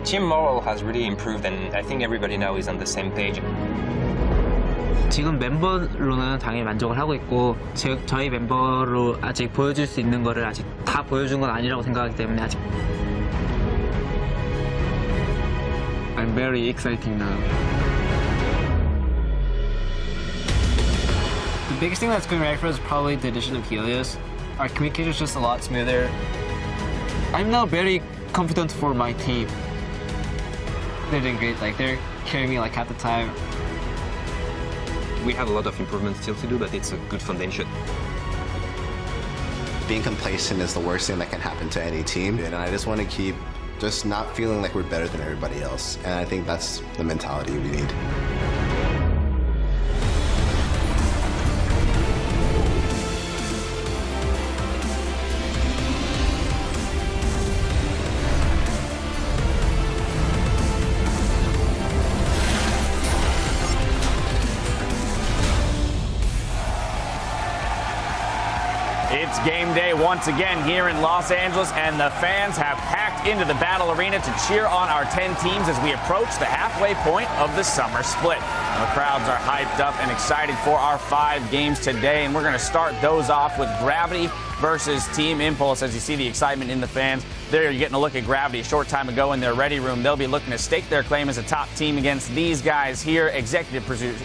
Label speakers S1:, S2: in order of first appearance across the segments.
S1: team morale has really improved, and I think everybody now is on the same page.
S2: 지금 멤버로는 당연히 만족을 하고 있고 저희 멤버로 아직 보여줄 수 있는 거를 아직 다 보여준 건 아니라고 생각하기 때문에 아직 I'm very exciting now.
S3: The biggest thing that's been right for us is probably the addition of Helios. Our communication is just a lot smoother.
S2: I'm now very confident for my team.
S3: They're doing great. Like, they're carrying me like half the time.
S1: We have a lot of improvements still to do, but it's a good foundation.
S4: Being complacent is the worst thing that can happen to any team, and I just want to keep just not feeling like we're better than everybody else, and I think that's the mentality we need.
S5: It's game day once again here in Los Angeles, and the fans have packed into the Battle Arena to cheer on our 10 teams as we approach the halfway point of the summer split. The crowds are hyped up and excited for our 5 games today, and we're going to start those off with Gravity versus Team Impulse. As you see the excitement in the fans, there you're getting a look at Gravity a short time ago in their ready room. They'll be looking to stake their claim as a top team against these guys here. Executive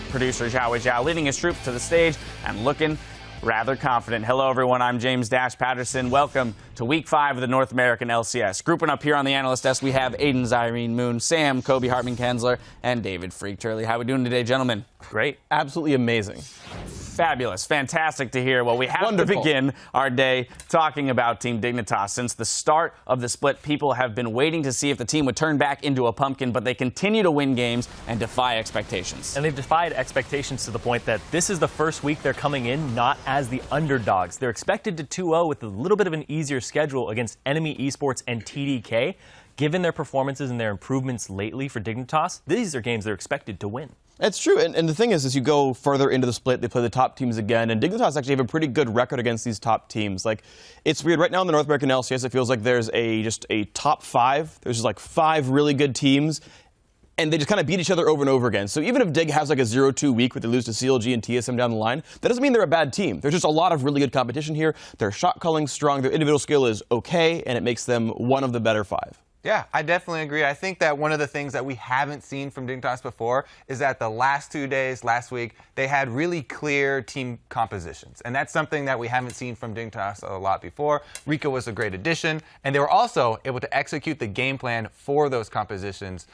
S5: producer Zhao Weizhao leading his troops to the stage and looking rather confident. Hello, everyone. I'm James Dash Patterson. Welcome to Week 5 of the North American LCS. Grouping up here on the analyst desk, we have Aiden Zyrene Moon, Sam Kobe Hartman-Kensler, and David Freak Turley. How are we doing today, gentlemen?
S6: Great. Absolutely amazing.
S5: Fabulous. Fantastic to hear. Well, we have to begin our day talking about Team Dignitas. Since the start of the split, people have been waiting to see if the team would turn back into a pumpkin, but they continue to win games and defy expectations.
S6: And they've defied expectations to the point that this is the first week they're coming in not as the underdogs. They're expected to 2-0 with a little bit of an easier schedule against Enemy Esports and TDK. Given their performances and their improvements lately for Dignitas, these are games they're expected to win.
S7: It's true, and the thing is, as you go further into the split, they play the top teams again, and Dignitas actually have a pretty good record against these top teams. Like, it's weird, right now in the North American LCS, it feels like there's just a top 5. There's just like 5 really good teams, and they just kind of beat each other over and over again. So even if Dig has like a 0-2 week where they lose to CLG and TSM down the line, that doesn't mean they're a bad team. There's just a lot of really good competition here. Their shot calling's strong, their individual skill is okay, and it makes them one of the better 5.
S8: Yeah, I definitely agree. I think that one of the things that we haven't seen from Dignitas before is that the last 2 days, last week, they had really clear team compositions. And that's something that we haven't seen from Dignitas a lot before. Rika was a great addition, and they were also able to execute the game plan for those compositions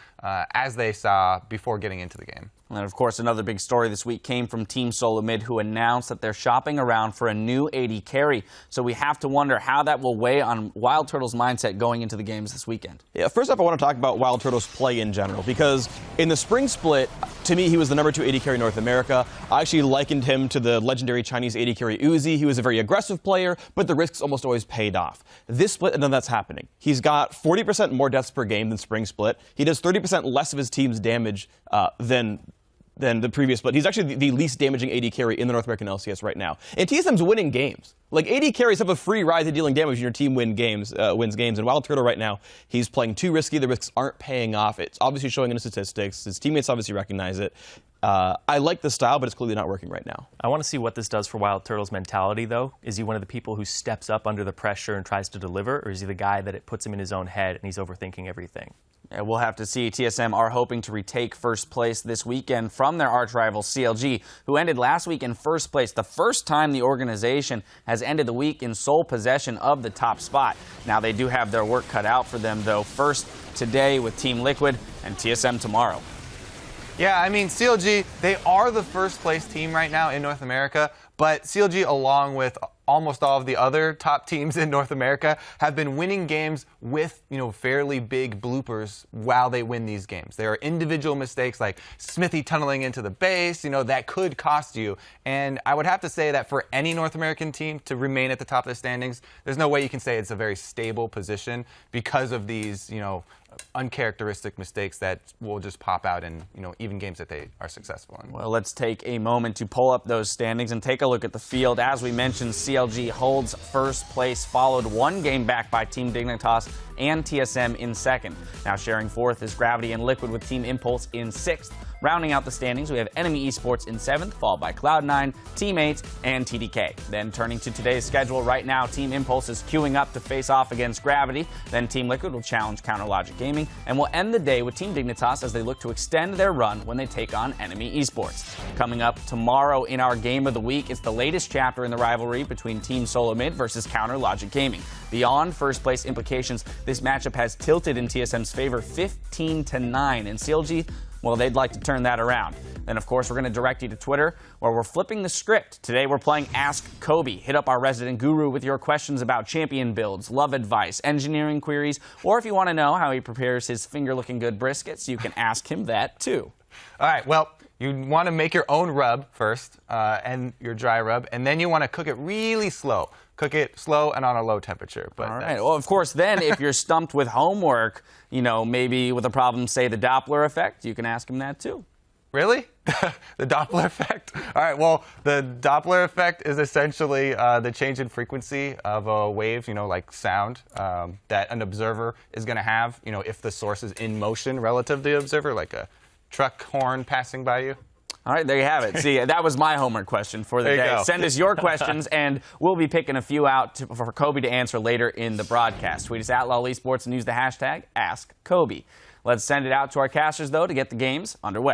S8: as they saw before getting into the game.
S5: And of course, another big story this week came from Team Solo Mid, who announced that they're shopping around for a new AD carry. So we have to wonder how that will weigh on Wild Turtle's mindset going into the games this weekend.
S7: Yeah, first up, I want to talk about Wild Turtle's play in general, because in the spring split, to me, he was the #2 AD carry in North America. I actually likened him to the legendary Chinese AD carry Uzi. He was a very aggressive player, but the risks almost always paid off. This split, and then that's happening. He's got 40% more deaths per game than spring split. He does 30% less of his team's damage than the previous split. He's actually the least damaging AD carry in the North American LCS right now. And TSM's winning games. Like, AD carries have a free ride to dealing damage when your team wins games. And Wild Turtle right now, he's playing too risky. The risks aren't paying off. It's obviously showing in the statistics. His teammates obviously recognize it. I like the style, but it's clearly not working right now.
S6: I want to see what this does for Wild Turtle's mentality, though. Is he one of the people who steps up under the pressure and tries to deliver, or is he the guy that it puts him in his own head and he's overthinking everything?
S5: Yeah, we'll have to see. TSM are hoping to retake first place this weekend from their arch rival CLG, who ended last week in first place, the first time the organization has ended the week in sole possession of the top spot. Now, they do have their work cut out for them, though. First today with Team Liquid and TSM tomorrow.
S8: Yeah, I mean, CLG, they are the first place team right now in North America, but CLG, along with almost all of the other top teams in North America, have been winning games with, fairly big bloopers while they win these games. There are individual mistakes like Smithy tunneling into the base, that could cost you. And I would have to say that for any North American team to remain at the top of the standings, there's no way you can say it's a very stable position because of these, uncharacteristic mistakes that will just pop out in, even games that they are successful in.
S5: Well, let's take a moment to pull up those standings and take a look at the field. As we mentioned, CLG holds first place, followed 1 game back by Team Dignitas and TSM in second. Now sharing fourth is Gravity and Liquid with Team Impulse in sixth. Rounding out the standings, we have Enemy Esports in seventh, followed by Cloud9, Team8, and TDK. Then turning to today's schedule, right now Team Impulse is queuing up to face off against Gravity. Then Team Liquid will challenge Counterlogic Gaming, and we'll end the day with Team Dignitas as they look to extend their run when they take on Enemy Esports. Coming up tomorrow in our Game of the Week, it's the latest chapter in the rivalry between Team Solo Mid versus Counterlogic Gaming. Beyond first place implications, this matchup has tilted in TSM's favor 15-9, and CLG, well, they'd like to turn that around. Then, of course, we're going to direct you to Twitter, where we're flipping the script. Today, we're playing Ask Kobe. Hit up our resident guru with your questions about champion builds, love advice, engineering queries, or if you want to know how he prepares his finger-looking good briskets, you can ask him that, too.
S8: All right, well, you want to make your own rub first, and your dry rub, and then you want to cook it really slow. Cook it slow and on a low temperature. But
S5: all right. Well, of course, then if you're stumped with homework, you know, maybe with a problem, say the Doppler effect, you can ask him that too.
S8: Really? The Doppler effect? All right, well, the Doppler effect is essentially the change in frequency of a wave, you know, like sound, that an observer is going to have, you know, if the source is in motion relative to the observer, like a truck horn passing by you.
S5: All right, there you have it. See, that was my homework question for the day. Send us your questions, and we'll be picking a few out for Kobe to answer later in the broadcast. Tweet us at LOL Esports and use the hashtag AskKobe. Let's send it out to our casters, though, to get the games underway.